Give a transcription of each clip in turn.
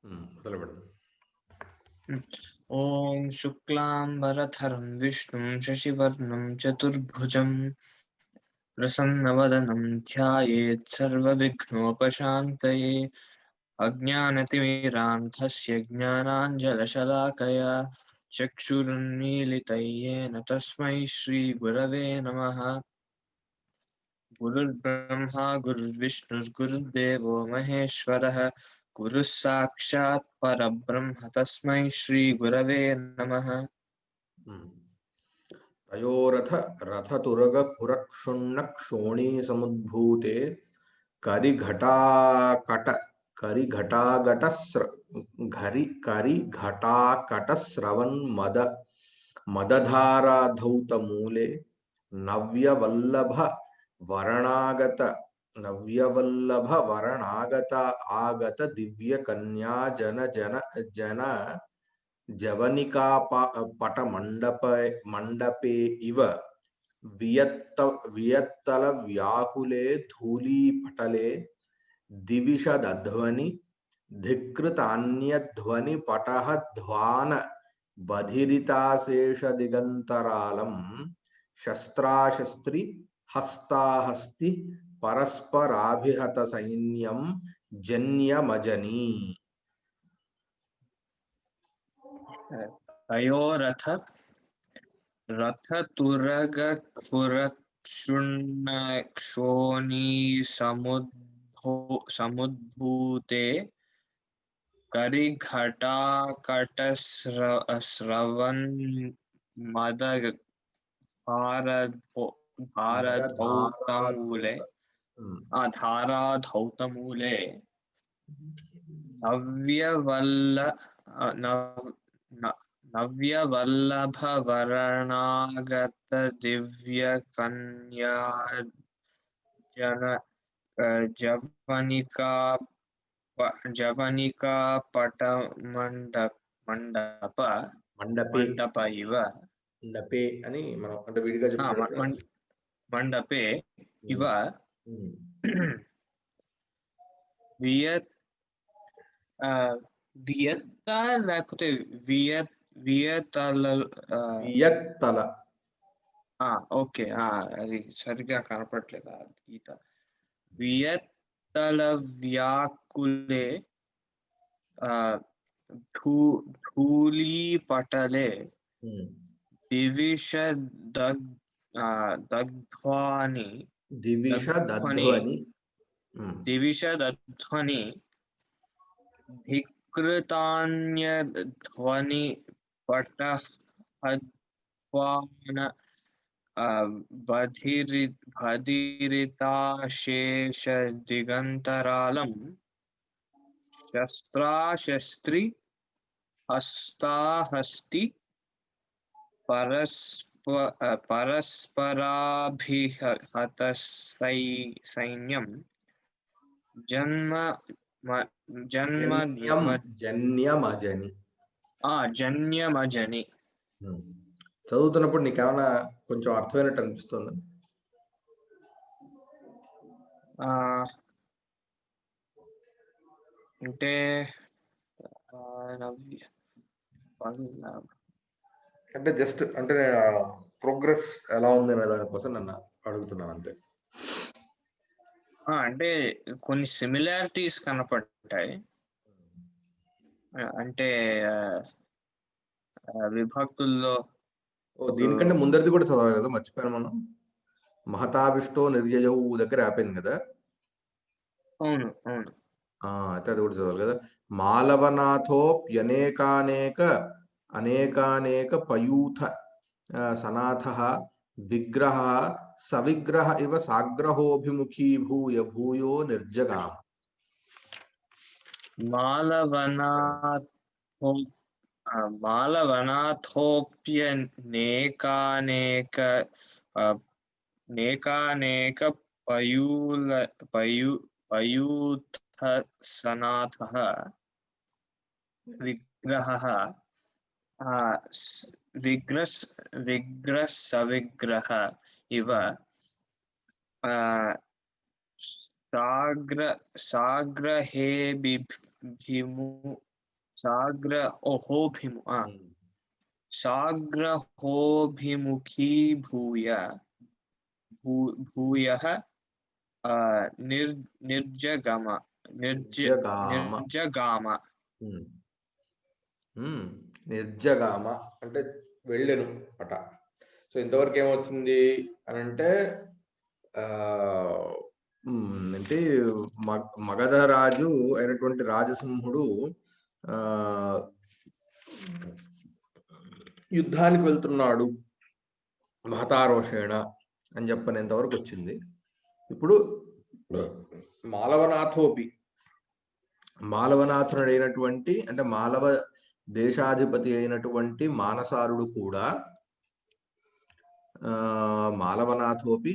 మొదలుపెడదాం. ఓం శుక్లాంబరధరం విష్ణుం శశివర్ణం చతుర్భుజం ప్రసన్నవదనం ధ్యాయేత్ సర్వవిఘ్నోపశాంతయే అజ్ఞానతిమిరాంధస్య జ్ఞానాంజనశలాకయా చక్షురున్మీలితం యేన తస్మై శ్రీగురవే నమః. గురుర్బ్రహ్మా గురుర్విష్ణుర్గురుర్దేవో మహేశ్వరః గురుః సాక్షాత్ పరబ్రహ్మ తస్మై శ్రీగురవే నమః. తయోరథ రథతురగ ఖురక్షుణ్ణ క్షోణీ సముద్భూతే కరిఘటాకట స్రవన్ మదధారాధౌత మూలే నవ్యవల్లభ వరణాగత ఆగత దివ్య కన్యా జన జవనికా పట మండపే ఇవ వియత్తల వ్యాకులే ధూళీపటలే దివిషదధ్వని ధిక్ృతాన్యధ్వని పటహధ్వాన బధిరితాశేష దిగంతరాలం శస్త్రాశస్త్రి హస్తాహస్తి పరస్పరాభిహత సైన్యం జన్యమజనీ. తయోరథ రథతురగ ఖురక్షుణ్ణ క్షోణీ సముద్భూతే కరిఘటాకట స్రవన్ ధారాధౌతమూలే నవ్యవల్లభ వరణాగత దివ్య కన్యా జవనికా పట మండప ఇవ మండపే అని మనం అంటే విడిగా చెప్తాం. మండపే ఇవ వియత్త లేకపోతే వియతల. ఓకే, అది సరిగా కనపడలేదు ఆ గీత. వియత్తల వ్యాకులే ధూళీపటలే దివిషదధ్వని ధిక్ృతాన్యధ్వని పటహధ్వాన బధిరితాశేష దిగంతరాలం శస్త్రాశస్త్రి హస్తాహస్తి పరస్పరాభిహత సైన్యం జన్యమజని. చదువుతున్నప్పుడు నీకేమైనా కొంచెం అర్థమైనట్టు అనిపిస్తుంది? అంటే అంటే జస్ట్ అంటే ప్రోగ్రెస్ ఎలా ఉంది అనే దానికోసం నన్ను అడుగుతున్నాను అంతే. అంటే కొన్ని సిమిలారిటీస్ కనపడతాయి. అంటే విభక్తుల్లో. దీనికంటే ముందరిది కూడా చదవాలి కదా, మర్చిపోయాను మనం. మహతావిష్టో నిర్యయౌ దగ్గర ఆపింది కదా. అవును. అయితే అది కూడా చదవాలి కదా. మాలవనాథోప్యనేకానేక పయూథ సనాథః విగ్రహ సవిగ్రహ ఇవ సాగ్రహోభిముఖీ భూయో నిర్జగామ. మాలవనాథోప్యనేకానేక పయూథ సనాథః విగ్రహః సవిగ్రహ ఇవ సాగ్రహేభిముఖీ సాగ్రహోభిము సాగ్రహోభిముఖీభూయ భూయః నిర్జగామ నిర్జగామ అంటే వెళ్ళెను అట. సో ఇంతవరకు ఏమవుతుంది అని అంటే అంటే మగధ రాజు అయినటువంటి రాజసింహుడు యుద్ధానికి వెళ్తున్నాడు మహతారోషేణ అని చెప్పనేంత వరకు వచ్చింది. ఇప్పుడు మాలవనాథుడైనటువంటి అంటే మాలవ దేశాధిపతి అయినటువంటి మానసారుడు కూడా మాలవనాథోపి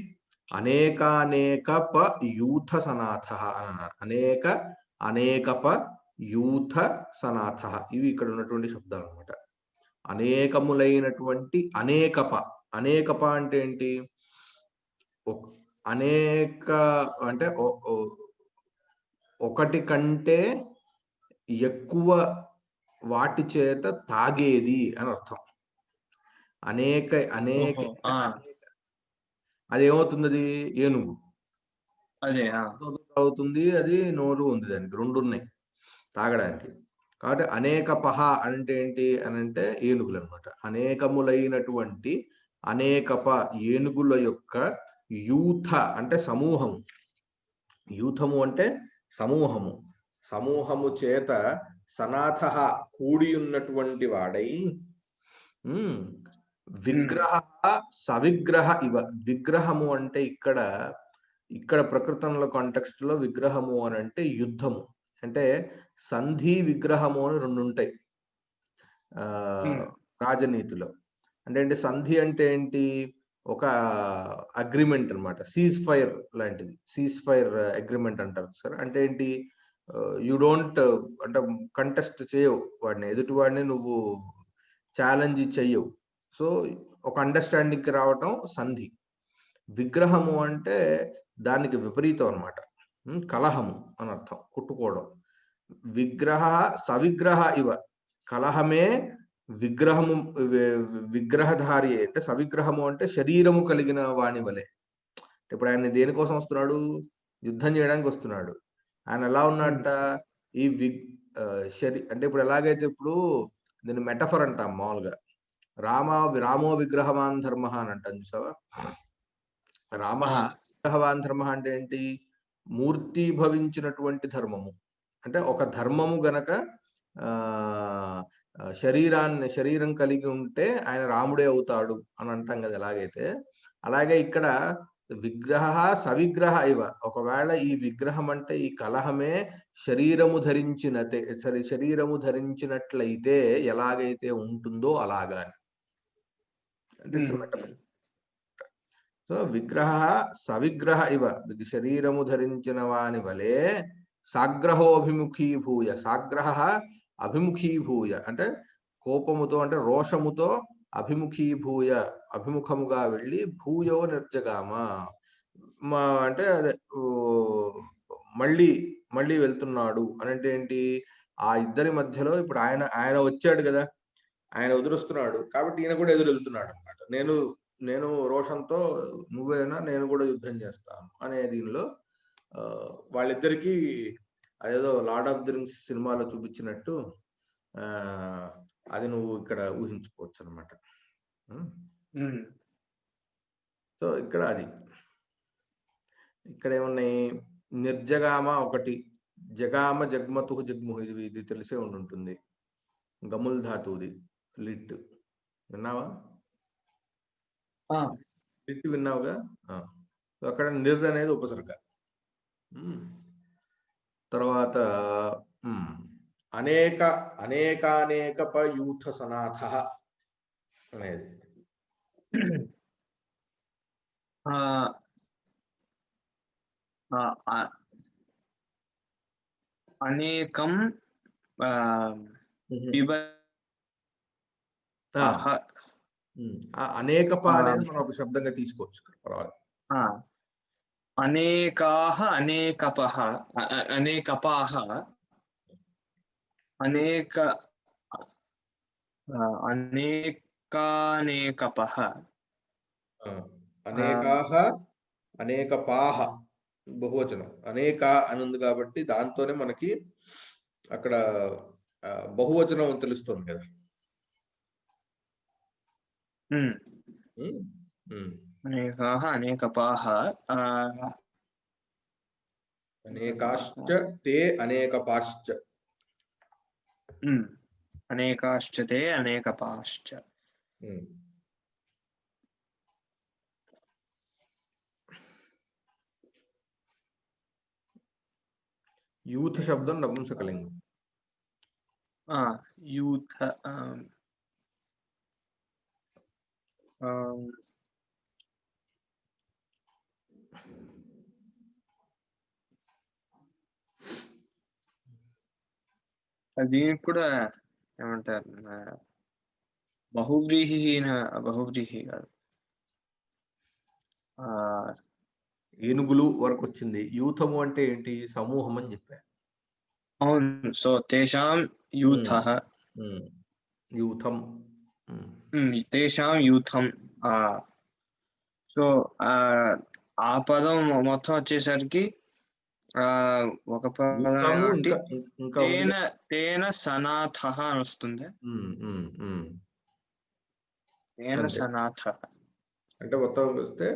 అనేకానేకప యూథ సనాథ అన్నారు. అనేకప యూథ సనాథ ఇవి ఇక్కడ ఉన్నటువంటి శబ్దాలు అనమాట. అనేకములైనటువంటి అనేకప అంటే ఏంటి? అనేక అంటే ఒకటి కంటే ఎక్కువ వాటి చేత తాగేది అని అర్థం. అనేక అది ఏమవుతుంది? ఏనుగు అదే అవుతుంది. అది నోరు ఉంది, దానికి రెండు ఉన్నాయి తాగడానికి. కాబట్టి అనేకపహ అంటే ఏంటి అని అంటే ఏనుగులు అనమాట. అనేకములైనటువంటి అనేకప ఏనుగుల యొక్క యూథ అంటే సమూహము. యూథము అంటే సమూహము. సమూహము చేత సనాథ కూడి ఉన్నటువంటి వాడై విగ్రహ సవిగ్రహ ఇవ. విగ్రహము అంటే ఇక్కడ ప్రకృతంలో కాంటెక్స్ట్ లో విగ్రహము అని అంటే యుద్ధము. అంటే సంధి విగ్రహము అని రెండు ఉంటాయి రాజనీతిలో. అంటే సంధి అంటే ఏంటి? ఒక అగ్రిమెంట్ అనమాట. సీజ్ ఫైర్ లాంటిది. సీజ్ ఫైర్ అగ్రిమెంట్ అంటారు సార్. అంటే ఏంటి? యు డోంట్ అంటే కంటెస్ట్ చేయవు వాడిని, ఎదుటి వాడిని నువ్వు ఛాలెంజ్ చెయ్యవు. సో ఒక అండర్స్టాండింగ్ కి రావటం సంధి. విగ్రహము అంటే దానికి విపరీతం అనమాట. కలహము అని అర్థం, కొట్టుకోవడం. విగ్రహ సవిగ్రహ ఇవ. కలహమే విగ్రహము విగ్రహధారి అంటే సవిగ్రహము అంటే శరీరము కలిగిన వాణి వలె. ఇప్పుడు ఆయన దేనికోసం వస్తున్నాడు? యుద్ధం చేయడానికి వస్తున్నాడు. ఆయన ఎలా ఉన్నట్ట? ఈ అంటే ఇప్పుడు ఎలాగైతే ఇప్పుడు దీన్ని మెటఫర్ అంటాం మామూలుగా. రామో విగ్రహవాన్ ధర్మ అని అంటాం చూసావా? రామ విగ్రహవాన్ ధర్మ అంటే ఏంటి? మూర్తి భవించినటువంటి ధర్మము. అంటే ఒక ధర్మము గనక శరీరం కలిగి ఉంటే ఆయన రాముడే అవుతాడు అని అంటాం కదా. ఎలాగైతే అలాగే ఇక్కడ విగ్రహ సవిగ్రహ ఇవ. ఒకవేళ ఈ విగ్రహం అంటే ఈ కలహమే శరీరము ధరించినట్లయితే ఎలాగైతే ఉంటుందో అలాగా. అంటే సో విగ్రహ సవిగ్రహ ఇవ. శరీరము ధరించిన వాని వలె సాగ్రహోభిముఖీభూయ. సాగ్రహ అభిముఖీభూయ అంటే కోపముతో అంటే రోషముతో అభిముఖీభూయ అభిముఖముగా వెళ్ళి భూయో నిర్జగామ అంటే మళ్ళీ వెళ్తున్నాడు అని అంటే ఏంటి? ఆ ఇద్దరి మధ్యలో ఇప్పుడు ఆయన వచ్చాడు కదా, ఆయన ఎదురుస్తున్నాడు కాబట్టి ఈయన కూడా ఎదురు వెళ్తున్నాడు అనమాట. నేను రోషంతో నువ్వేనా, నేను కూడా యుద్ధం చేస్తాను అనే దీనిలో వాళ్ళిద్దరికీ అదేదో లార్డ్ ఆఫ్ ది రింగ్స్ సినిమాలో చూపించినట్టు అది నువ్వు ఇక్కడ ఊహించుకోవచ్చు అనమాట. సో ఇక్కడ ఇక్కడ ఏమున్నాయి? నిర్జగామ ఒకటి, జగామ జగ్మతు జగ్ముహు ఇది తెలిసే ఉంటుంది. గముల్ ధాతువుది లిట్ విన్నావా? లిట్ విన్నావుగా. అక్కడ నిర్ అనేది ఉపసర్గ. తర్వాత అనేకానేకప యూథ సనాథ అనేది అనేకం అనేకప అనేది మనం ఒక శబ్దంగా తీసుకోవచ్చు. పర్వాలేదు. అనేకాః అనేకపః అనేకపాః అనేక అనేకానేకపః అనేకాహ అనేకపాహ బహువచనం అనేక అని ఉంది కాబట్టి దాంతోనే మనకి అక్కడ బహువచనం తెలుస్తుంది కదా. అనేకాః అనేకపాః అనేకాశ్చ తే అనేకపాశ్చ అనేకాశ్చ తే అనేకపాశ్చ. యూత్ శబ్దం నపుంసకలింగం. యూత్ దీనికి కూడా ఏమంటారు, బహువ్రీహి కాదు, ఏనుగులు వరకు వచ్చింది. యూథము అంటే ఏంటి? సమూహం అని చెప్పారు. అవును. సో తేషాం యూథః యూథం తేషాం యూథం. సో ఆ పదం మొత్తం వచ్చేసరికి ఒక పదం తేన సనాథః అని వస్తుంది. తేన సనాథః అంటే మొత్తం వస్తే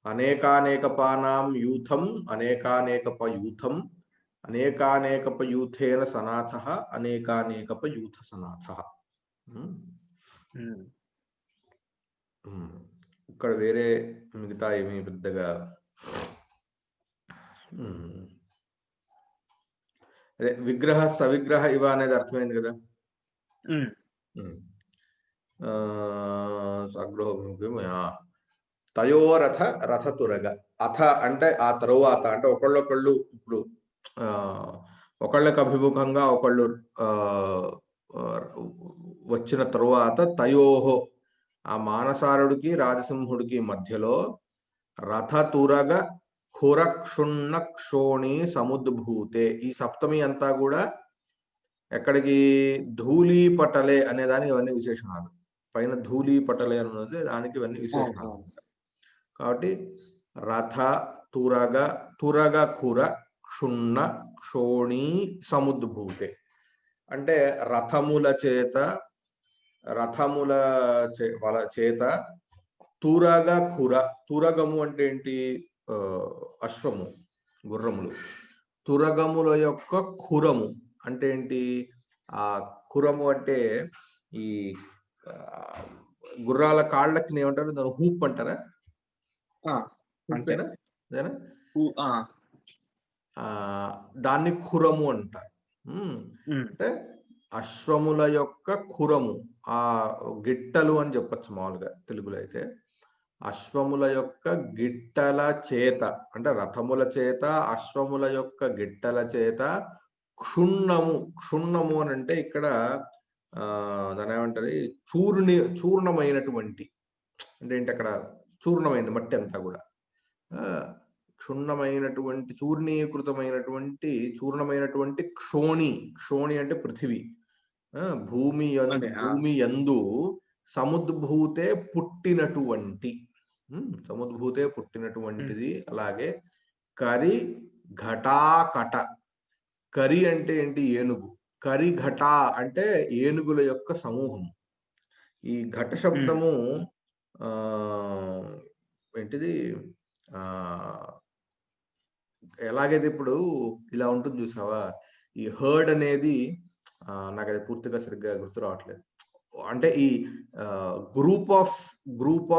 అనేకానేకపానాం యూథం అనేకానేకపయూథం అనేకానేకపయూథేన సనాథః అనేకానేకపయూథ సనాథః. ఇక్కడ వేరే మిగతా ఏమీ పెద్దగా అదే విగ్రహ సవిగ్రహ ఇవ అనేది అర్థమైంది కదా. తయోరథ రథతురగ. అథ అంటే ఆ తరువాత, అంటే ఒకళ్ళొకళ్ళు ఇప్పుడు ఒకళ్ళకి అభిముఖంగా ఒకళ్ళు వచ్చిన తరువాత తయోహో ఆ మానసారుడికి రాజసింహుడికి మధ్యలో రథతురగ ఖురక్షుణ్ణ క్షోణి సముద్భూతే. ఈ సప్తమి అంతా కూడా ఎక్కడికి? ధూళీపటలే అనే దానికి ఇవన్నీ విశేషణాలు. పైన ధూళీపటలే అన్నది దానికి ఇవన్నీ విశేషణాలు. కాబట్టి రథ తురగ తురగ ఖుర క్షుణ్ణ క్షోణి సముద్భూతే అంటే రథముల చేత తురగ ఖుర. తురగము అంటే ఏంటి? అశ్వము, గుర్రములు. తురగముల యొక్క ఖురము అంటే ఏంటి? ఆ ఖురము అంటే ఈ గుర్రాల కాళ్ళకి ఏమంటారు? దాని హూప్ అంటారా? అంతేనా? దాన్ని ఖురము అంటారు. అంటే అశ్వముల యొక్క ఖురము, ఆ గిట్టలు అని చెప్పచ్చు మామూలుగా తెలుగులో అయితే. అశ్వముల యొక్క గిట్టల చేత, అంటే రథముల చేత అశ్వముల యొక్క గిట్టల చేత క్షుణ్ణము. క్షుణ్ణము అని అంటే ఇక్కడ దాని ఏమంటారు? చూర్ణమైనటువంటి అంటే ఏంటి? అక్కడ చూర్ణమైంది మట్టి అంతా కూడా. క్షుణ్ణమైనటువంటి చూర్ణమైనటువంటి క్షోణి. క్షోణి అంటే పృథివీ. భూమి యందు సముద్భూతే పుట్టినటువంటిది. అలాగే కరి ఘటాకట. కరి అంటే ఏంటి? ఏనుగు. కరి ఘట అంటే ఏనుగుల యొక్క సమూహం. ఈ ఘట శబ్దము ఏంటిది? ఎలాగైతే ఇప్పుడు ఇలా ఉంటుంది చూసావా, ఈ హర్డ్ అనేది నాకు అది పూర్తిగా సరిగ్గా గుర్తు రావట్లేదు. అంటే ఈ group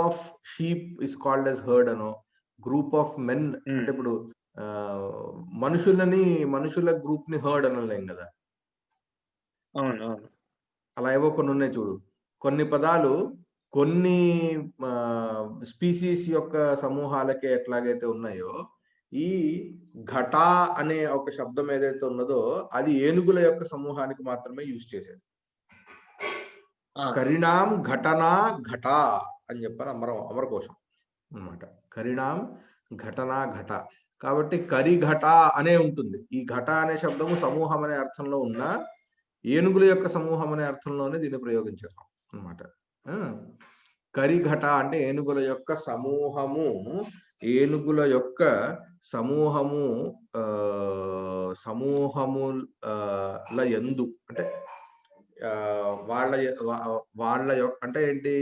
of sheep is called as heard అనో, గ్రూప్ ఆఫ్ మెన్ అంటే ఇప్పుడు మనుషుల గ్రూప్ ని హర్డ్ అనలేం కదా. అలా ఏవో కొన్ని ఉన్నాయి చూడు. కొన్ని పదాలు కొన్ని స్పీసీస్ యొక్క సమూహాలకే ఎట్లాగైతే ఉన్నాయో, ఈ ఘట అనే ఒక శబ్దం ఏదైతే ఉన్నదో అది ఏనుగుల యొక్క సమూహానికి మాత్రమే యూజ్ చేసేది. కరిణాం ఘటనా ఘట అని చెప్పారు అమరకోశం అన్నమాట. కరిణాం ఘటనా ఘట. కాబట్టి కరి ఘట అనే ఉంటుంది. ఈ ఘట అనే శబ్దము సమూహం అనే అర్థంలో ఉన్న ఏనుగుల యొక్క సమూహం అనే అర్థంలోనే దీన్ని ప్రయోగించాం అన్నమాట. కరిఘట అంటే ఏనుగుల యొక్క సమూహము, ఏనుగుల యొక్క సమూహము సమూహముల యందు అంటే వాళ్ళ యొక్క అంటే ఏంటి,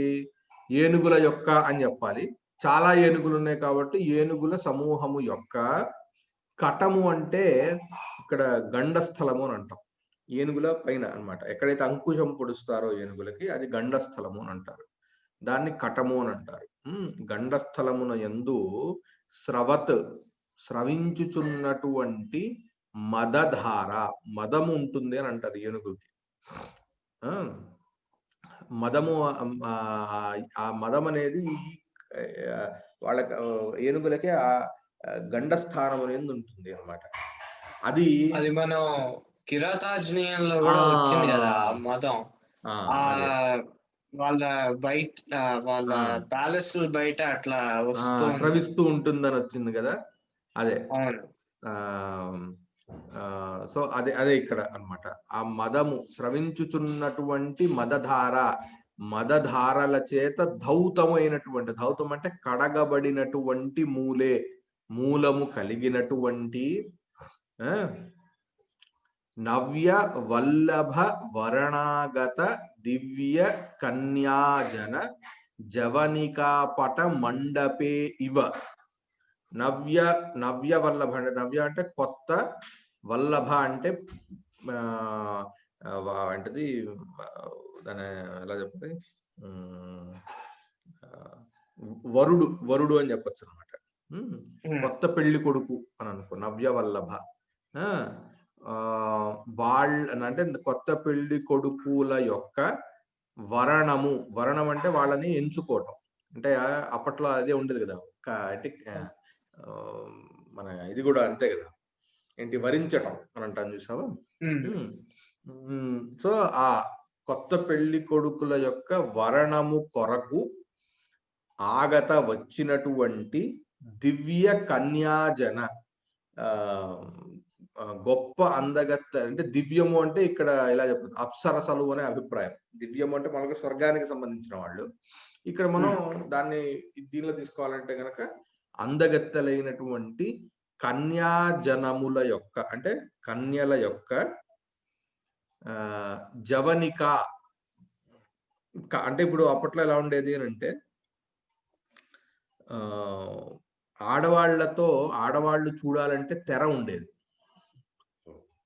ఏనుగుల యొక్క అని చెప్పాలి. చాలా ఏనుగులు ఉన్నాయి కాబట్టి ఏనుగుల సమూహము యొక్క కటము అంటే ఇక్కడ గండస్థలము అని అంటాం. ఏనుగుల పైన అన్నమాట. ఎక్కడైతే అంకుశం పొడుస్తారో ఏనుగులకి అది గండస్థలము అని అంటారు. దాన్ని కటము అని అంటారు. గండస్థలమున యందు స్రవించుచున్నటువంటి మదధార, మదము ఉంటుంది అని అంటారు ఏనుగుకి. మదము ఆ మదం అనేది వాళ్ళ ఏనుగులకి ఆ గండస్థానం అనేది ఉంటుంది అన్నమాట. అది మనం కిరాతార్జునీయంలో కూడా వచ్చింది కదా మదం. వాళ్ళ బయట వాళ్ళ ప్యాలెస్ బయట అట్లా స్రవిస్తూ ఉంటుందని వచ్చింది కదా, అదే. సో అదే ఇక్కడ అన్నమాట. ఆ మదము స్రవించుచున్నటువంటి మదధార, మదధారల చేత ధౌతమైనటువంటి, ధౌతం అంటే కడగబడినటువంటి మూలము కలిగినటువంటి నవ్య వల్లభ వరణాగత దివ్య కన్యాజన జవనికాపట మండపే ఇవ. నవ్య వల్లభ అంటే, నవ్య అంటే కొత్త, వల్లభ అంటే ఏంటది దాని ఎలా చెప్పాలి, వరుడు అని చెప్పచ్చు అనమాట. కొత్త పెళ్లి కొడుకు అని అనుకో, నవ్య వల్లభ. అంటే కొత్త పెళ్లి కొడుకుల యొక్క వరణం అంటే వాళ్ళని ఎంచుకోవటం. అంటే అప్పట్లో అదే ఉండేది కదా, అంటే మన ఇది కూడా అంతే కదా, ఏంటి వరించటం అని అంటాను చూసావా. సో ఆ కొత్త పెళ్లి కొడుకుల యొక్క వరణము కొరకు వచ్చినటువంటి దివ్య కన్యాజన, గొప్ప అందగత్త అంటే దివ్యము అంటే ఇక్కడ ఇలా చెప్తుంది అప్సరసలు అనే అభిప్రాయం. దివ్యము అంటే మనకు స్వర్గానికి సంబంధించిన వాళ్ళు. ఇక్కడ మనం దాన్ని దీనిలో తీసుకోవాలంటే గనక అందగత్తెలైనటువంటి కన్యాజనముల యొక్క అంటే కన్యల యొక్క జవనిక. అంటే ఇప్పుడు అప్పట్లో ఎలా ఉండేది అని అంటే ఆడవాళ్ళు చూడాలంటే తెర ఉండేది,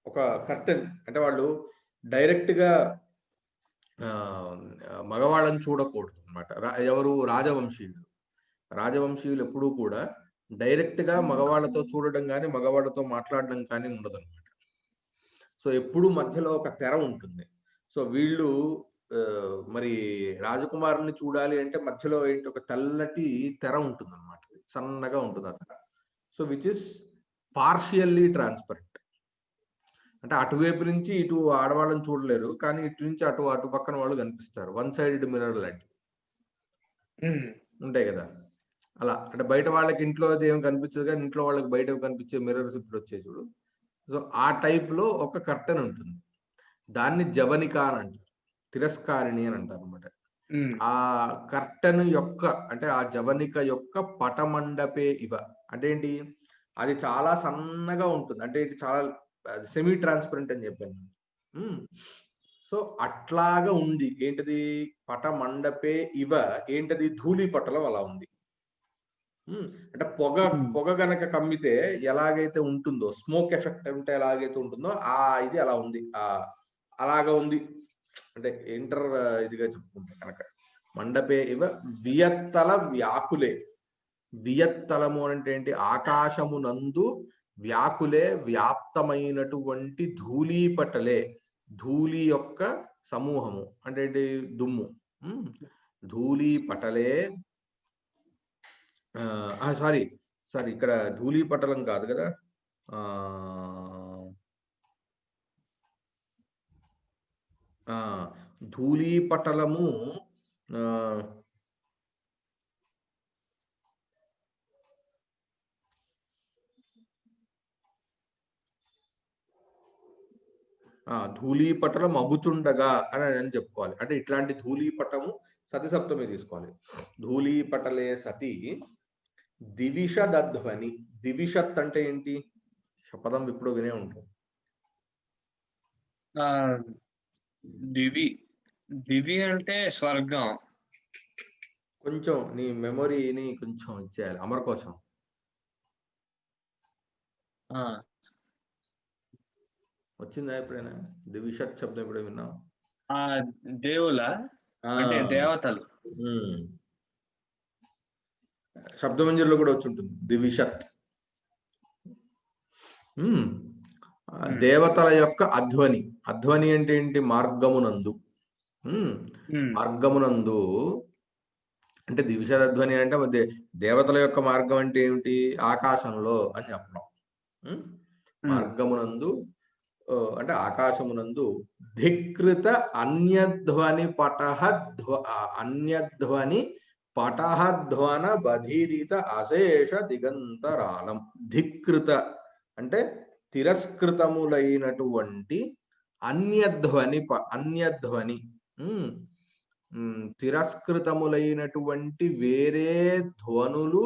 ఒక కర్టెన్. అంటే వాళ్ళు డైరెక్ట్ గా మగవాళ్ళని చూడకూడదు అనమాట. ఎవరు రాజవంశీయులు ఎప్పుడూ కూడా డైరెక్ట్ గా మగవాళ్ళతో చూడడం కానీ మగవాళ్ళతో మాట్లాడడం కానీ ఉండదు అనమాట. సో ఎప్పుడు మధ్యలో ఒక తెర ఉంటుంది. సో వీళ్ళు మరి రాజకుమారుని చూడాలి అంటే మధ్యలో ఏంటి, ఒక తెల్లటి తెర ఉంటుంది అనమాట, సన్నగా ఉంటుంది ఆ తెర. So which is partially transparent. అంటే అటువైపు నుంచి ఇటు ఆడవాళ్ళని చూడలేరు, కానీ ఇటు నుంచి అటు పక్కన వాళ్ళు కనిపిస్తారు. వన్ సైడెడ్ మిర్రర్ లాంటివి ఉంటాయి కదా అలా. అంటే బయట వాళ్ళకి ఇంట్లో ఏం కనిపించదు, కానీ ఇంట్లో వాళ్ళకి బయట కనిపించే మిర్రర్స్ ఇప్పుడు వచ్చే చూడు. సో ఆ టైప్ లో ఒక కర్టెన్ ఉంటుంది, దాన్ని జవనిక అని అంటారు, తిరస్కారిణి అని అంటారు అనమాట. ఆ కర్టెన్ యొక్క అంటే ఆ జవనిక యొక్క పటమండపే ఇవ అంటే ఏంటి, అది చాలా సన్నగా ఉంటుంది. అంటే ఇది చాలా సెమీ ట్రాన్స్పరెంట్ అని చెప్పాను. సో అట్లాగా ఉంది. ఏంటది, పటమండపే ఇవ ఏంటది, ధూళి పటలం అలా ఉంది. అంటే పొగ గనక కమ్మితే ఎలాగైతే ఉంటుందో, స్మోక్ ఎఫెక్ట్ ఉంటే ఎలాగైతే ఉంటుందో ఇది అలా ఉంది, అలాగా ఉంది. అంటే ఇదిగా చెప్పుకుంటే కనుక మండపే ఇవ వియత్తల వ్యాకులే. వియత్తలము అంటే ఏంటి, ఆకాశము నందు వ్యాకులే వ్యాప్తమైనటువంటి ధూళీపటలే, ధూళి యొక్క సమూహము అంటే ఏంటి, దుమ్ము. ధూళీపటలే సారీ ఇక్కడ ధూళీపటలం కాదు కదా, ధూళీపటలము ధూళీపటలం అగుచుండగా అని చెప్పుకోవాలి. అంటే ఇట్లాంటి ధూళీపటము సతి సప్తమి తీసుకోవాలి. ధూళీపటలే సతి దివిషదధ్వని. దివిషత్ అంటే ఏంటి? పదం ఇప్పుడు వినే ఉంటుంది. దివి అంటే స్వర్గం. కొంచెం నీ మెమొరీని కొంచెం ఇచ్చేయాలి. అమరకోశం. వచ్చిందా ఎప్పుడైనా? దివిషత్ శబ్దం ఎప్పుడో విన్నావు? దేవుల అంటే దేవతలు. శబ్దమంజరిలో కూడా వచ్చి ఉంటుంది దివిషత్. దేవతల యొక్క అధ్వని. అధ్వని అంటే ఏంటి? మార్గమునందు. మార్గమునందు అంటే దివిషధ్వని అంటే దేవతల యొక్క మార్గం అంటే ఏమిటి? ఆకాశంలో అని చెప్పడం. మార్గమునందు అంటే ఆకాశమునందు ధికృత అన్యధ్వని పటహధ్వన బధిరిత అశేష దిగంతరాళం. ధికృత అంటే తిరస్కృతములైనటువంటి అన్యధ్వని తిరస్కృతములైనటువంటి వేరే ధ్వనులు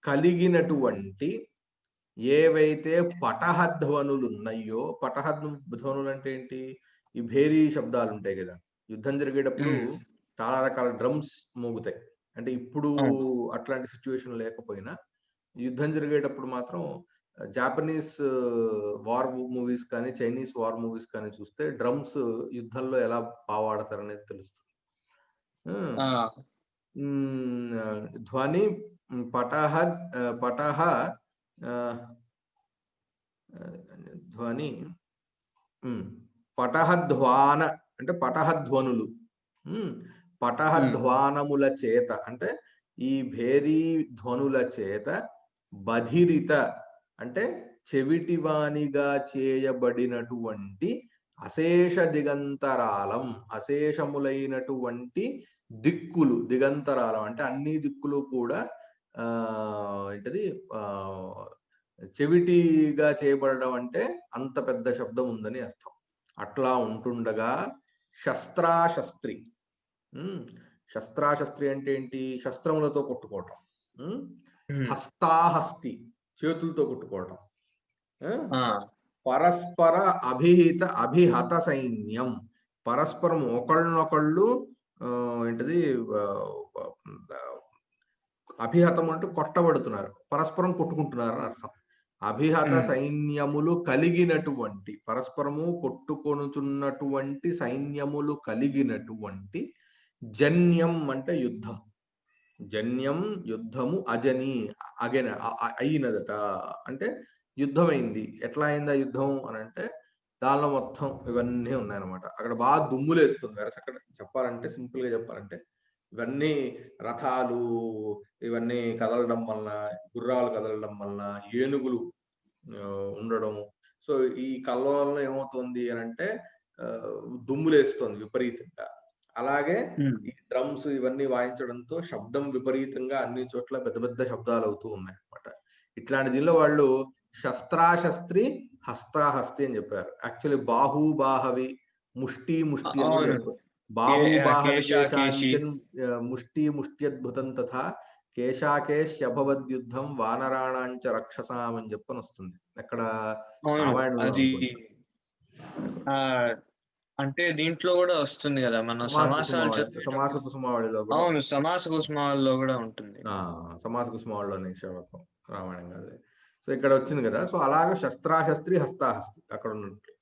కలిగినటువంటి ఏవైతే పటహధ్వనులు ఉన్నాయో, పటహధ్వనులు అంటే ఏంటి? ఈ భేరీ శబ్దాలు ఉంటాయి కదా, యుద్ధం జరిగేటప్పుడు చాలా రకాల డ్రమ్స్ మోగుతాయి. అంటే ఇప్పుడు అట్లాంటి సిచ్యువేషన్ లేకపోయినా యుద్ధం జరిగేటప్పుడు మాత్రం జాపనీస్ వార్ మూవీస్ కానీ చైనీస్ వార్ మూవీస్ కానీ చూస్తే డ్రమ్స్ యుద్ధంలో ఎలా పావాడతారు అనేది తెలుస్తుంది. ధ్వని పటహ ధ్వని పటహధ్వాన అంటే పటహధ్వనులు. పటహధ్వానముల చేత అంటే ఈ భేరీ ధ్వనుల చేత బధిరిత అంటే చెవిటివానిగా చేయబడినటువంటి అశేష దిగంతరాలం. అశేషములైనటువంటి దిక్కులు. దిగంతరాలం అంటే అన్ని దిక్కులు కూడా ఏంటది చెవిటిగా చేయబడడం అంటే అంత పెద్ద శబ్దం ఉందని అర్థం. అట్లా ఉంటుండగా శస్త్రాశస్త్రి. శస్త్రాశస్త్రి అంటే ఏంటి? శస్త్రములతో కొట్టుకోవటం. హస్తాహస్తి చేతులతో కొట్టుకోవటం. పరస్పర అభిహత సైన్యం. పరస్పరం ఒకళ్ళనొకళ్ళు ఏంటది అభిహతం అంటే కొట్టబడుతున్నారు, పరస్పరం కొట్టుకుంటున్నారు అని అర్థం. అభిహత సైన్యములు కలిగినటువంటి, పరస్పరము కొట్టుకొనుచున్నటువంటి సైన్యములు కలిగినటువంటి జన్యం అంటే యుద్ధం. జన్యం యుద్ధము. అజని అయినదట అంటే యుద్ధమైంది. ఎట్లా అయిందా యుద్ధం అని అంటే దానిలో మొత్తం ఇవన్నీ ఉన్నాయన్నమాట. అక్కడ బాగా దుమ్ములేస్తుంది. అక్కడ చెప్పాలంటే సింపుల్ గా చెప్పాలంటే ఇవన్నీ రథాలు ఇవన్నీ కదలడం వలన, గుర్రాలు కదలడం వలన, ఏనుగులు ఉండడం. సో ఈ కల్లోలంలో ఏమవుతుంది అని అంటే దుమ్ములేస్తుంది విపరీతంగా. అలాగే ఈ డ్రమ్స్ ఇవన్నీ వాయించడంతో శబ్దం విపరీతంగా అన్ని చోట్ల పెద్ద పెద్ద శబ్దాలు అవుతూ ఉన్నాయి అన్నమాట. ఇట్లాంటి దీనిలో వాళ్ళు శస్త్రాశస్త్రి హస్తాహస్తి అని చెప్పారు. యాక్చువల్లీ బాహుబాహవి ముష్టి ముష్టి అని చెప్పారు. బాహుబాహవి కేశాంచన్ ముష్టి ముష్ట్యద్భుతం తథా కేశాకేశ్యభవద్యుద్ధం వానరాణాంచ రక్షసాం అని చెప్పని వస్తుంది. ఎక్కడ రామాయణంలో అంటే దీంట్లో కూడా వస్తుంది కదా మన సమాస కుసుమావళిలో. అవును, సమాస కుసుమావళిలో కూడా ఉంటుంది. సమాస కుసుమావళిలోని శ్లోకం రామాయణం కాదు. సో ఇక్కడ వచ్చింది కదా. సో అలాగే శస్త్రాశస్త్రి హస్తాహస్తి అక్కడ ఉన్నట్లు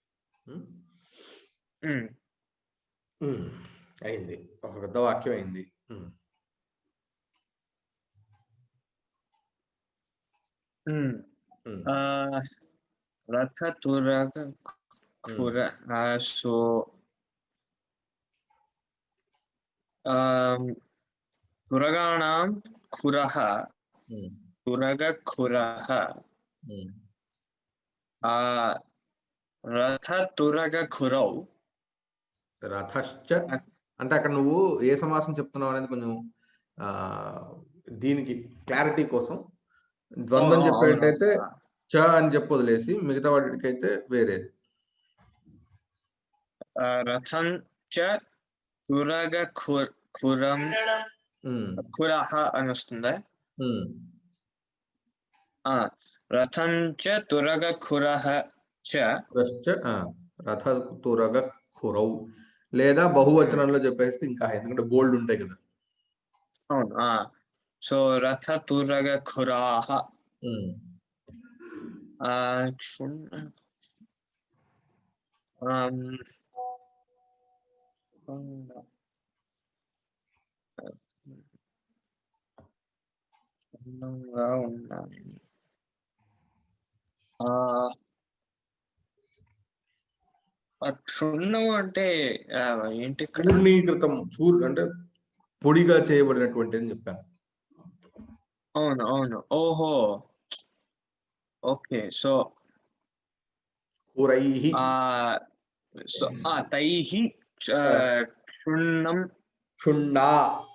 అయింది. ఒక పెద్ద వాక్యం అయింది. రథ తురగ ఖుర సో తురగాణం ఖురః తురగ ఖురః రథ తురగ ఖురౌ. రథశ్చ అంటే అక్కడ నువ్వు ఏ సమాసం చెప్తున్నావు అనేది కొంచెం దీనికి క్లారిటీ కోసం ద్వంద్వం చెప్పేటైతే చ అని చెప్పి వదిలేసి మిగతా వాటికైతే వేరేది. రథం చ తురగ ఖురం ఖురః అని వస్తుందా? రథం చ తురగ ఖురః చ రథ తురగ ఖురౌ, లేదా బహువచనంలో చెప్పేస్తే ఇంకా ఎందుకంటే బోల్డ్ ఉంటాయి కదా. అవును. సో రథ తురగ ఖురాః ఉన్నాయి. క్షుణ్ణం అంటే ఏంటి? చూర్ణీకృతం, అంటే పొడిగా చేయబడినటువంటి అని చెప్పాను. అవును అవును. ఓహో, ఓకే. సో కూరైహి, సో తైహి క్షుణ్ణం, క్షుణ్ణా,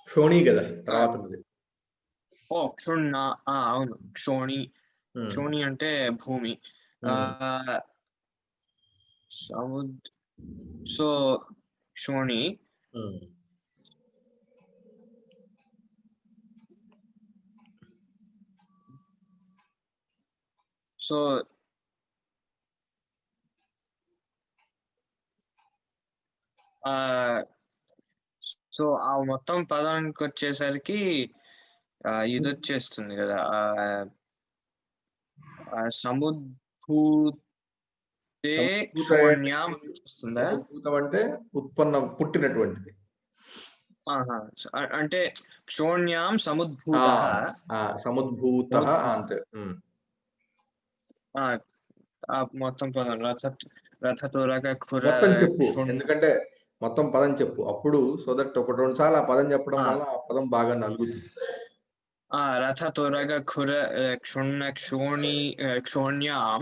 క్షోణి కదా తర్వాత ఉంది. క్షుణ్ణ, అవును. క్షోణి, క్షోణి అంటే భూమి. సో క్షోణి. సో సో ఆ మొత్తం పదానికి వచ్చేసరికి ఇది వచ్చేస్తుంది కదా, సముద్భూతే క్షోణ్యాం వస్తుందా? సముద్భూతం అంటే ఉత్పన్నం, పుట్టినటువంటిది. అంటే క్షోణ్యాం సముద్భూతః, సముద్భూతః అంతే. మొత్తం పదం రథ తురగ ఖుర. మొత్తం చెప్పు, ఎందుకంటే మొత్తం పదం చెప్పు, అప్పుడు సో దట్ ఒక 2 సార్లు ఆ పదం చెప్పడం వల్ల ఆ పదం బాగా నలుగుతుంది. రథ తురగ ఖుర క్షుణ్ణ క్షోణి క్షోణ్యాం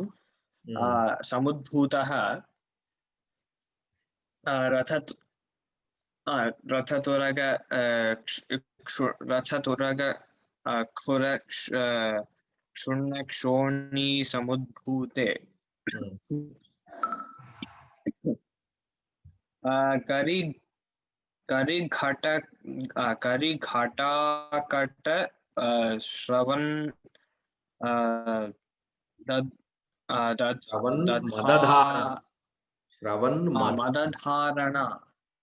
సముద్భూతః రథ తురగ ఖుర క్షుణ్ణ క్షోణి సముద్భూతే కరిఘటాకట శ్రవణ్ మదధారణ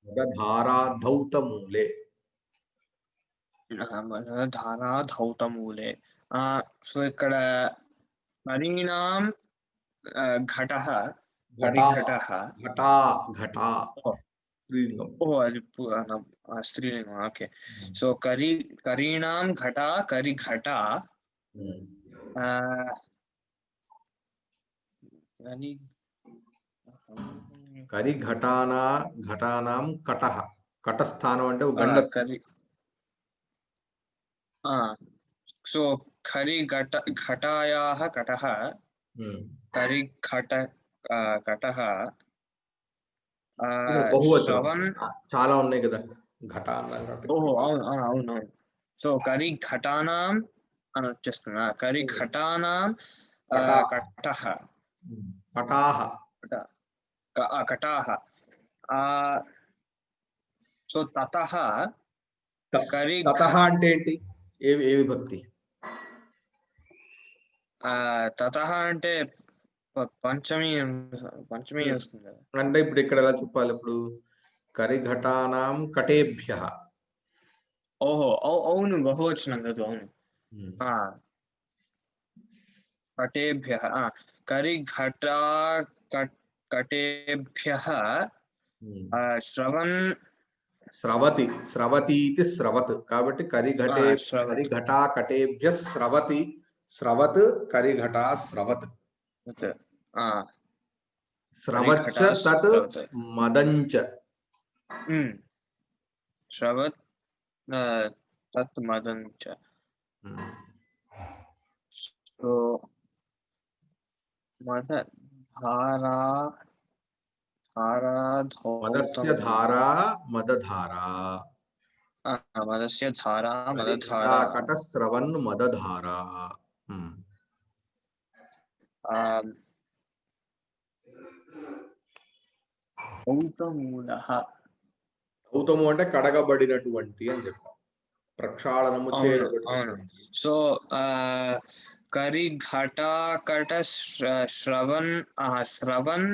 మదధారాధౌతమూలే. మదధారాధౌతమూలే. సో ఇక్కడ పరిణాం ఘటః, పరిఘటః, అది స్త్రీలింగం. ఓకే. సో కరీణాం ఘట, కరిఘట, ఘటానాం కటః, కటస్థానం అంటే గండ. సో ఘటాయాః కటః, కరిఘట కటః. చాలా ఉన్నాయి కదా ఘట. అవును. సో కరిఘటానాం అని వచ్చేస్తున్నా, కరిఘటానాం కటః, కటాః. సో తతః అంటే ఏంటి? ఏ విభక్తి? తతః అంటే పంచమి వస్తుంది. అంటే ఇప్పుడు ఇక్కడ ఎలా చెప్పాలి? ఇప్పుడు కరిఘటానాం కటేభ్యః. ఓహో, అవును, బహువచనం కదా. అవును. కటేభ్యః, కరిఘటా కటేభ్యః స్రవతీతి స్రవత్. కాబట్టి కరిఘటా కటేభ్య స్రవతి, స్రవత్, కరిఘటా స్రవత్. స్రవచ్చ తత్ మదంచ. స్రవత్ తత్ మదంచ. సో మదస్య ధారా మదధారా. మదస్య ధారా మదధారా. కట స్రవన్ మదధారా. ధౌతమూలః. ధౌతము అంటే కడగబడినటువంటి అని చెప్పాం, ప్రక్షాళనము అవును చేయబడినటువంటి. సో కరిఘటాకట శ్రవణ్ శ్రవణ్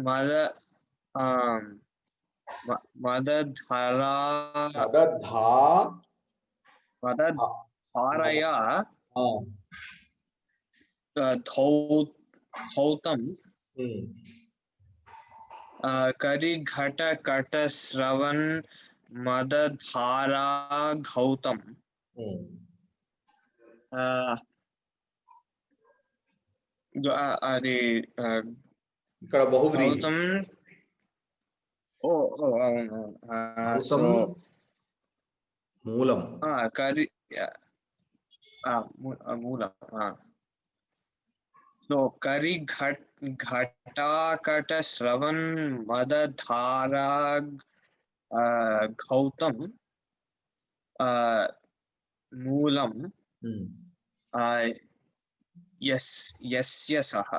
మద మదధారా మదధారయా ధౌతం కరిఘటకట శ్రవణ్ మదధారా ఘౌతం. అది ఇక్కడ బహువ్రీహి. ఘౌతం. అవును. సో మూలం కరి మూలం. సో కరిఘటాకట శ్రవణ్ మదధారా ఘౌతం మూలం యస్య సహ.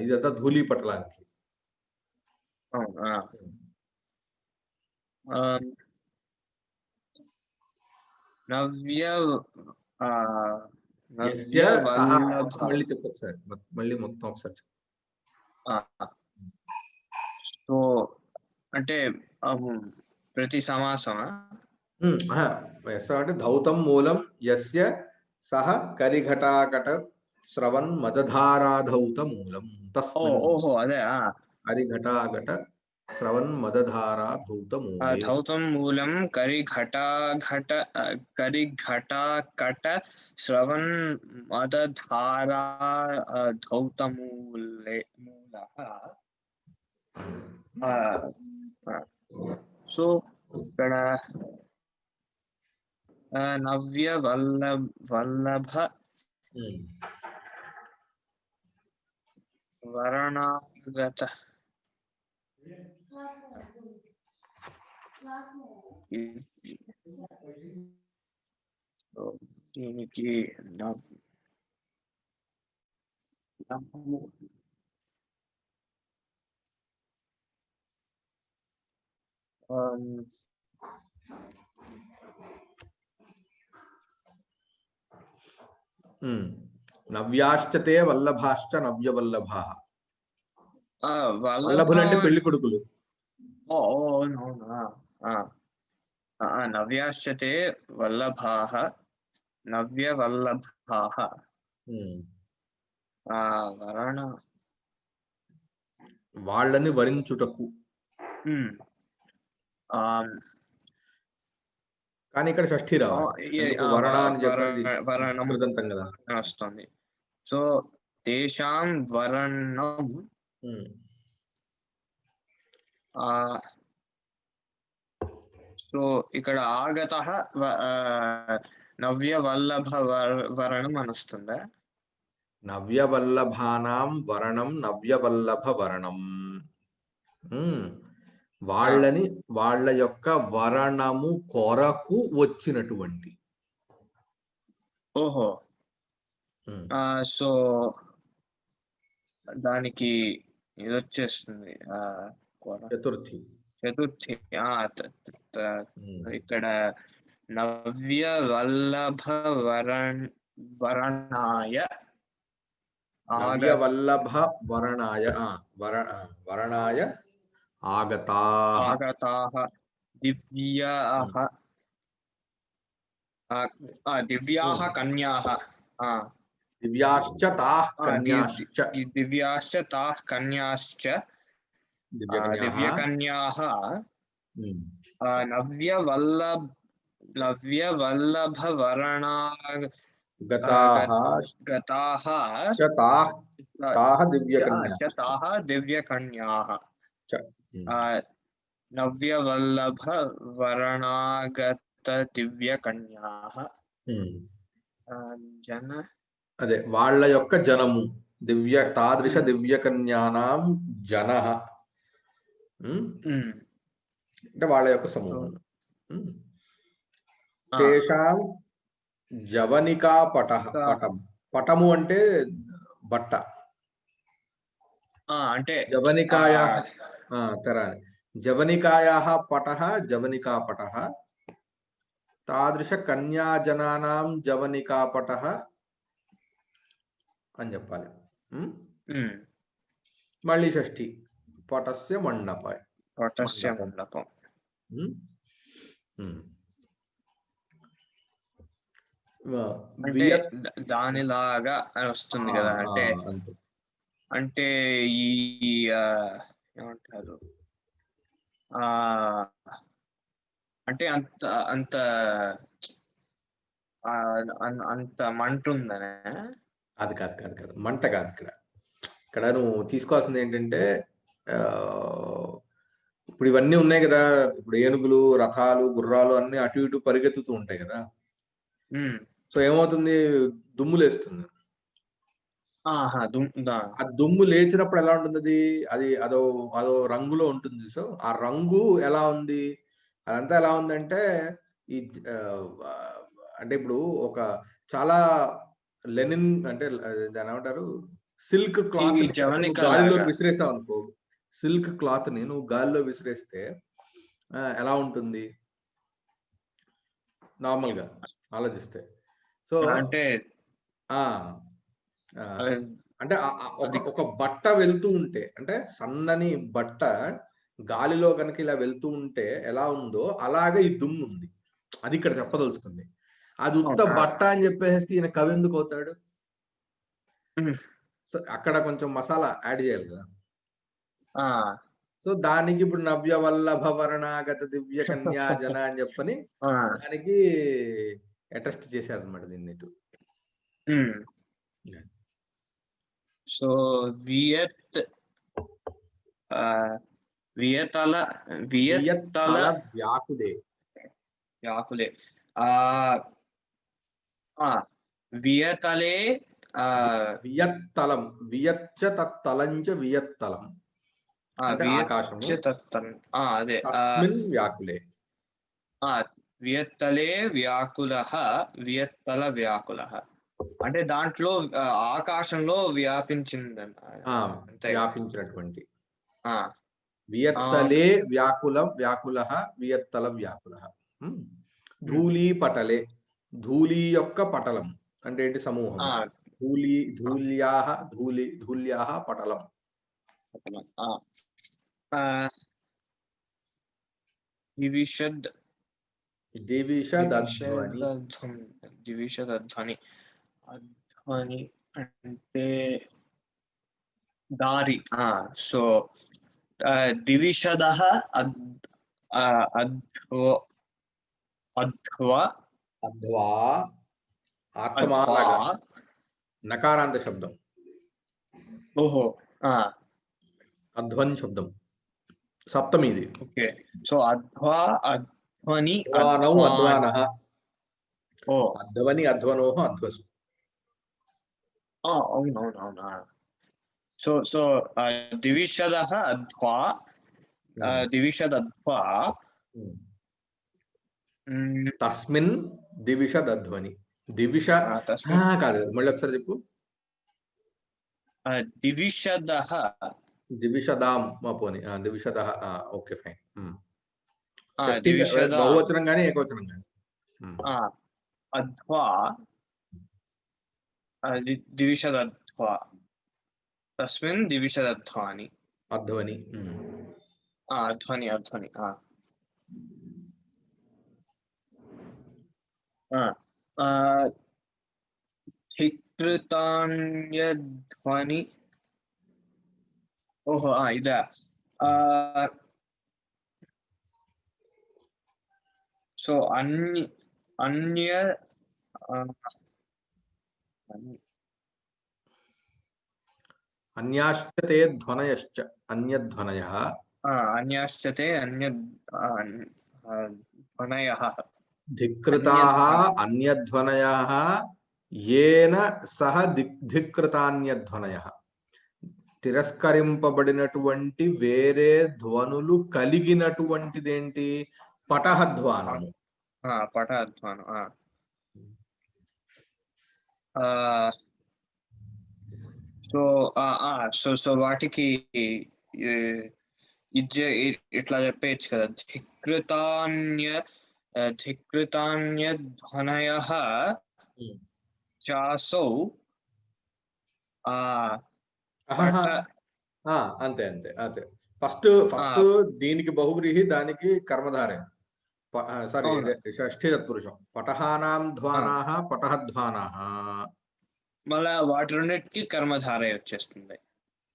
ఇదంతా ధూళిపటలానికి. మళ్ళీ చెప్పు ఒకసారి, మళ్ళీ మొత్తం ఒకసారి. సో అంటే ప్రతి సమాసమా? అంటే ధౌతం మూలం యస్య సహ కరిఘటాకట శ్రవణ్ మదధారాధౌత మూలం. ఓహో అదే. కరిఘటాకట శ్రవణ్ మదధారాధౌత మూలం. ధౌతం మూలం కరిఘటాకట శ్రవణ్ మదధారా ధౌత మూలః. సో ఇక్కడ నవ్య వల్లభ వర్ణాగత దీనికి నవ్యాశ్చతే వల్లభాశ్చ నవ్యవల్లభా. వల్లభులు అంటే పెళ్లి కొడుకులు. నవ్యాశ్చతే వల్లభాః నవ్యవల్లభాః. వాళ్ళని వరించుటకు. కానీ ఇక్కడ షష్ఠి వరణం కదా వస్తుంది. సో తేషాం వరణం సో ఇక్కడ ఆగత నవ్యవల్లభ వరణం అని వస్తుందా? నవ్యవల్లభానాం వరణం నవ్యవల్లభ వరణం. వాళ్ళని వాళ్ళ యొక్క వరణము కొరకు వచ్చినటువంటి. ఓహో. సో దానికి ఇది వచ్చేస్తుంది చతుర్థి. ఇక్కడ నవ్య వల్లభ వరణాయ వల్లభ వరణాయ వరణాయ ఆగతాః దివ్యాః కన్యాః. దివ్యాశ్చ తాః కన్యాశ్చ దివ్యకన్యాః నవ్యవల్లభ గతాః దివ్యకన్యాః. నవ్యవల్లభ వరణాగత దివ్యకన్యాః జన. అదే వాళ్ళ యొక్క జనము. తాదృశ దివ్యకన్యానాం జనః అంటే వాళ్ళ యొక్క సమూహం. తేషాం జవనికా పటం. పటము అంటే బట్ట. అంటే జవనికాయాः తరాని జవనికాయాः పటः జవనికాపటः తాదృశ కన్యాజనానాం జవనికాపటः అని చెప్పాలి. మళ్ళీ షష్ఠి పటస్య మండపం. అంటే దానిలాగా వస్తుంది కదా, అంటే ఈ ఏమంటారు, అంటే అంత అంత అంత మంట ఉందనే. అది కాదు మంట కాదు. ఇక్కడ నువ్వు తీసుకోవాల్సింది ఏంటంటే ఇప్పుడు ఇవన్నీ ఉన్నాయి కదా, ఇప్పుడు ఏనుగులు, రథాలు, గుర్రాలు అన్ని అటు ఇటు పరిగెత్తుతూ ఉంటాయి కదా. సో ఏమవుతుంది, దుమ్ము లేస్తుంది. ఆ దుమ్ము లేచినప్పుడు ఎలా ఉంటుంది, అది అదో రంగులో ఉంటుంది. సో ఆ రంగు ఎలా ఉంది, అదంతా ఎలా ఉందంటే ఈ అంటే ఇప్పుడు ఒక చాలా లెనిన్ అంటే దాని ఏమంటారు, సిల్క్ క్లాత్ గాలిలో విసిరేసావు అనుకో, సిల్క్ క్లాత్ ని నువ్వు గాలిలో విసిరేస్తే ఎలా ఉంటుంది నార్మల్ గా ఆలోచిస్తే. సో అంటే అంటే ఒక బట్ట వెళ్తూ ఉంటే, అంటే సన్నని బట్ట గాలిలో కనుక ఇలా వెళ్తూ ఉంటే ఎలా ఉందో అలాగే ఈ దుమ్ము ఉంది. అది ఇక్కడ చెప్పదలుచుకుంది. అది ఉత్త బట్ట అని చెప్పేసి ఈయన కవి ఎందుకు అవుతాడు? సో అక్కడ కొంచెం మసాలా యాడ్ చేయాలి కదా. సో దానికి ఇప్పుడు నవ్య వల్లభ వర్ణాగత దివ్య కన్యా జన అని చెప్పని దానికి అటెస్ట్ చేశారు అనమాట దీన్ని. సో వియతల వ్యాకులే వియతలే వియత్తలం వియచ్చ తత్తలంచ వియత్తలం ఆకాశము. అదే తస్మిన్ వ్యాకులే వియత్తలే వ్యాకులః వియత్తల వ్యాకులః అంటే దాంట్లో ఆకాశంలో వ్యాపించినటువంటి వియత్తలే వ్యాకులః వియత్తల వ్యాకులః. ధూళీ పటలే, ధూళి యొక్క పటలం అంటే ఏంటి, సమూహం. ధూళ్యాః పటలం. దివిషదధ్వని అంటే దారి. సో దివిషదః అధ్వా నకారాంత శబ్దం. ఓహో, అధ్వన్ శబ్దం సప్తమి ఇది. ఓకే, సో అధ్వా అధ్వని అధ్వానః, అధ్వని అధ్వనోః అధ్వసు. అవునవునవునా. సో దివిషదః అధ్వా దివిషదధ్వా తస్మిన్ దివిషదధ్వని. కాదు, మళ్ళీ ఒకసారి చెప్పు. దివిషదాం పోనీ, దివిషదః. Okay fine. బహువచనం కానీ ఏకవచనం కానీ. అధ్వా దివిషదధ్వా తస్మిన్ దివిషదధ్వాని అధ్వని. అధ్వని ధిక్ృతాన్యధ్వని. ఓహో, ఇదా. సో అన్యాశ్చతే ధ్వనయశ్చ అన్యధ్వనయః. అన్యాశ్చతే అన్యధ్వనయః. ధిక్ృతాః అన్యధ్వనయః యేన సహ ధిక్ృతాన్యధ్వనయః. తిరస్కరింపబడినటువంటి వేరే ధ్వనులు కలిగినటువంటిదేంటి, పటహధ్వానము. పటహధ్వానం. సో సో వాటికి ఇట్లా చెప్పేయచ్చు కదా, ధికృతాన్య ధ్వనయః చాసౌ అంతే అంతే అంతే. ఫస్ట్ దీనికి బహువ్రీహి, దానికి కర్మధారయం. సారీ, షష్ఠీ తత్పురుషం. పటహానాం ధ్వానాః పటహధ్వానాః. మళ్ళా వాటి రెండింటికి కర్మధారయ వచ్చేస్తుంది.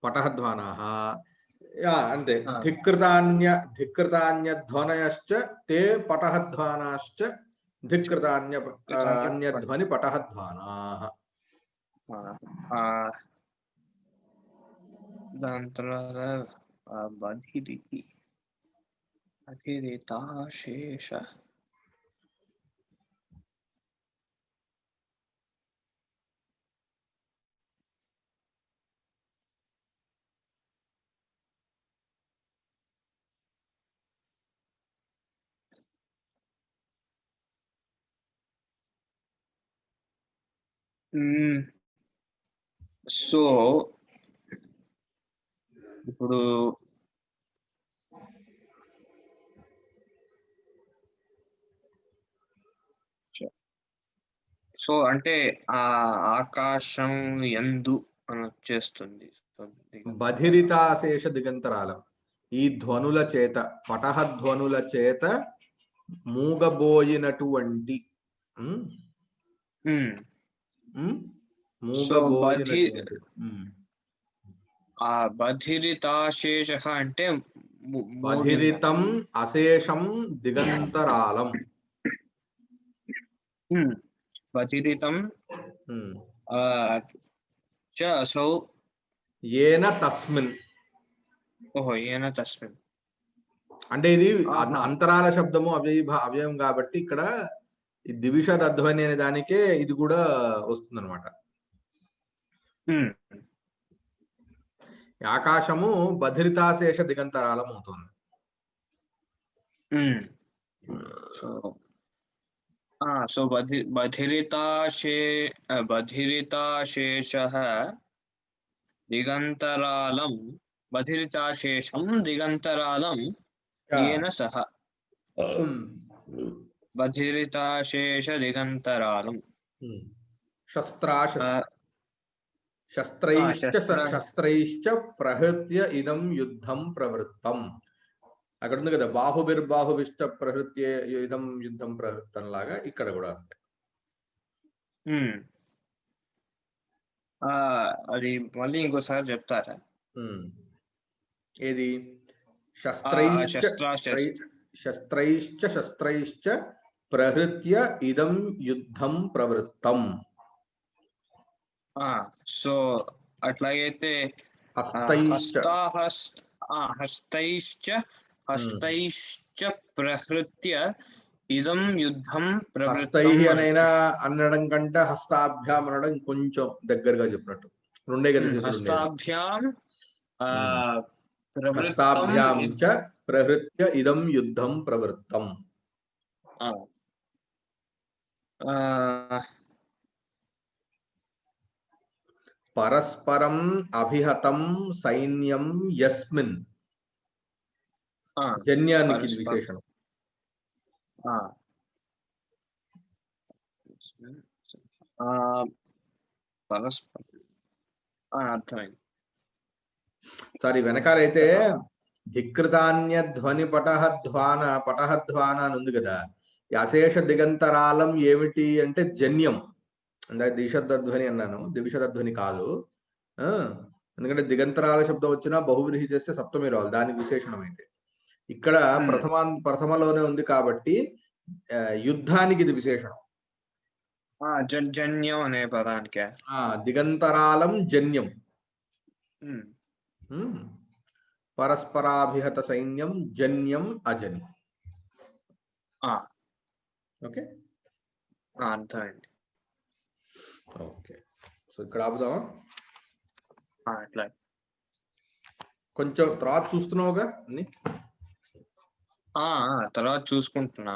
పటహధ్వానాః అంతే. ధిక్కృతాన్య ధ్వనయశ్చ తే పటహధ్వానాశ్చ ధిక్కృతాన్యధ్వని పటహధ్వానాః. దాని తర్వాత బధిరితాశేష సో ఇప్పుడు సో అంటే ఆకాశం యందు అని వచ్చేస్తుంది. బధిరితాశేష దిగంతరాలం. ఈ ధ్వనుల చేత, పటహధ్వనుల చేత మూగబోయినటువంటి బధిరితాశేష అంటే బధిరితం అశేషం దిగంతరాలం. బధిరితం అసౌ ఏన తస్మిన్. ఏన తస్మిన్ అంటే ఇది అంతరాల శబ్దము అవ్యయం కాబట్టి ఇక్కడ దివిషద్ అధ్వని అనే దానికే ఇది కూడా వస్తుంది అనమాట. ఆకాశము బధిరితాశేష దిగంతరాలం అవుతుంది. సో బధిరితాశేషః దిగంతరాలం, బధిరితాశేషం దిగంతరాలం ఏన సహ. బధిరితాశేష దిగంతరాలం శస్త్రైశ్చ ప్రహృత్య ఇదం యుద్ధం ప్రవృత్తం. అక్కడ ఉంది కదా, బాహుభిర్బాహుభిశ్చ ప్రహృత్య ఇదం యుద్ధం ప్రవృత్తం లాగా ఇక్కడ కూడా. అది మళ్ళీ ఇంకోసారి చెప్తారా? ఏది? శస్త్రైశ్చ ప్రహృత్య ఇదం యుద్ధం ప్రవృత్తం. సో అట్లాగైతే హస్తైశ్చ ప్రహృత్య ఇదం యుద్ధం ప్రవృత్తం అనైనా అనడం కంటే హస్తాభ్యాం అనడం కొంచెం దగ్గరగా చెప్పినట్టు. రెండే కదా. హస్తాభ్యాం చ ప్రహృత్య ఇదం యుద్ధం ప్రవృత్తం. పరస్పరం అభిహతం సైన్యం యస్మిన్. జన్యానికి ఇది విశేషణం. అర్థమైంది. సారీ, వెనకాలైతే ధికృతాన్య ధ్వని పటహధ్వాన అని ఉంది కదా. ఈ అశేష దిగంతరాలం ఏమిటి అంటే జన్యం. అంటే దిషద్ధ్వని అన్నాను, దివిషద్ధ్వని కాదు. ఎందుకంటే దిగంతరాల శబ్దం వచ్చినా బహువ్రీహి చేస్తే సప్తమి రావాలి, దానికి విశేషణం అయితే. ఇక్కడ ప్రథమలోనే ఉంది కాబట్టి యుద్ధానికి ఇది విశేషణం. జన్యం అనే పదానికి దిగంతరాలం జన్యం. పరస్పరాభిహత సైన్యం జన్యం అజని. ఓకే, అర్థమైంది. ఓకే, సో ఇక్కడ ఆపుదామా? అట్లా కొంచెం తర్వాత చూస్తున్నావుగా అన్ని? తర్వాత చూసుకుంటున్నా.